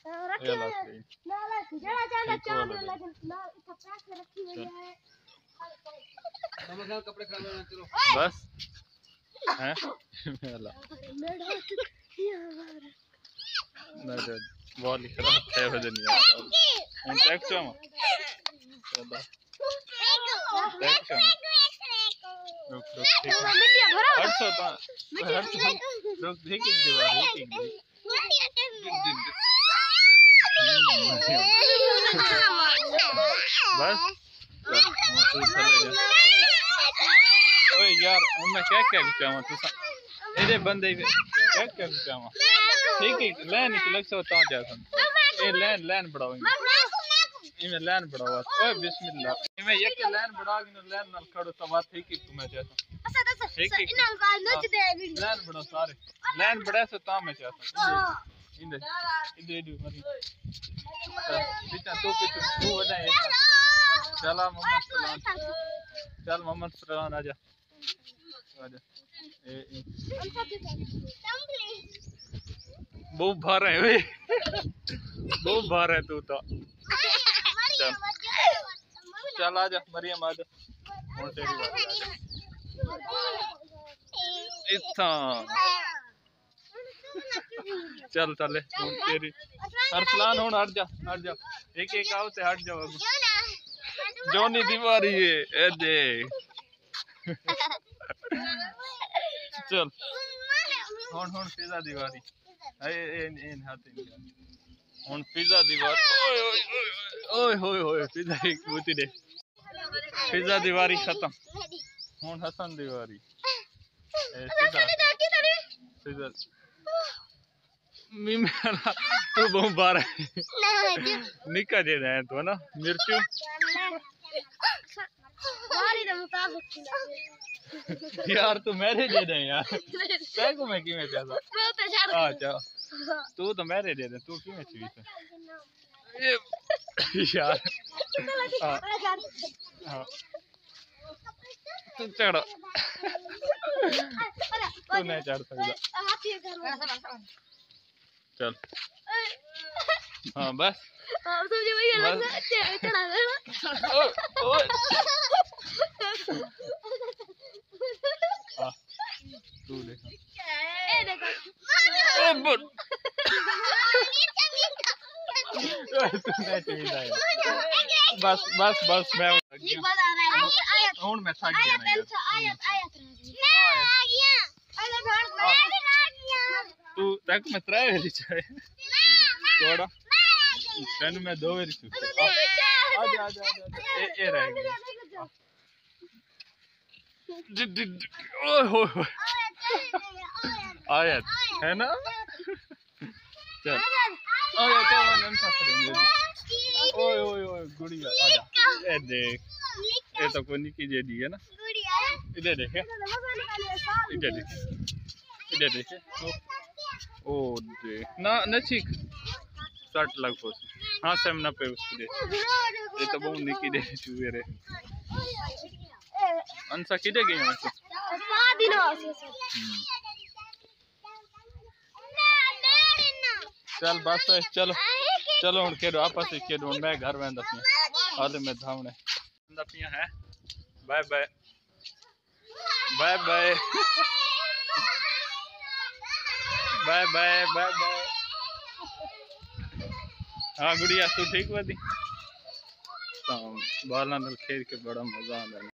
रखी हुई है ना जड़ा जड़ा चांद लेकिन ना इसका पैक रखी हुई है। समझ कपड़े खराब हो चलो बस हैं मेला ना जो बहुत ही खराब है वजन यार हम चेक चम चलो चेक चम रुक ठीक है हर सो तो रुक ठीक है दीवार ठीक है बस ओए यार मैं क्या क्या चाहूँ तू एरे बंदे क्या क्या चाहूँ ठीक है लाइन इस लग सो ता जा ए लाइन बढ़ाओ इमे लाइन बढ़ाओ ओए बिस्मिल्लाह इमे एक लाइन बढ़ा के लाइन नाल खड़ो तो बात ठीक है तुम्हें चाहता ठीक है लाइन बढ़ाओ सारे लाइन बढ़ा सो ता मैं चाहता इंदे इंदे इंदे मरी बेटा तू वदा है चला मोहम्मद सलाम आजा आजा बहुत भार है वे बहुत भार है तू तो चल आजा मरियम आजा और तेरी बात इतना चल चले तेरी अरसलान हूं हट जा एक एक आओ से हट जाओ जोनी दीवारी है ए दे चल हुन पिज़्ज़ा दीवारी इन हाथ हुन पिज़्ज़ा दीवार ओए होए होए पिज़्ज़ा एक बूती दे पिज़्ज़ा दीवारी खत्म हुन हसन दीवारी सीधा मीमेला तू बहुत बार निका दे रहा है तो ना मिर्चू यार तू मेरे दे दे यार क्या को मैं किमें चाहता अच्छा तू तो मेरे दे दे तू किमें चाहिए यार हाँ तू चढ़ो तू नहीं चढ़ सकता चल हाँ बस तू देखो बस बस बस मैं हूं मैं थक गया तू तक मैं त्राए वेरी चाहे थोड़ा तेन मैं दो वेरी चुप आजा आजा ए रह गया ओए होए आया है ना चल आया तो मन सा करेंगे ओए ओए ओए गुड़िया आजा ए देख ये तो कोई निकी जे दी है ना इधर देखे इधर देखे इधर देखे ओ दे ना न चीख सट लग पोस हाँ सेम ना पे उसको दे ये तो बहुत निकी दे चुए रे अंसा किधर गई है वैसे चल बस चलो चलो हम खेलो आपस में खेलो मैं घर में दफिया हाल में धावने दफिया है bye bye bye bye bye bye bye bye हाँ गुड़िया तू ठीक बदी बाला खेल के बड़ा मजा आता है।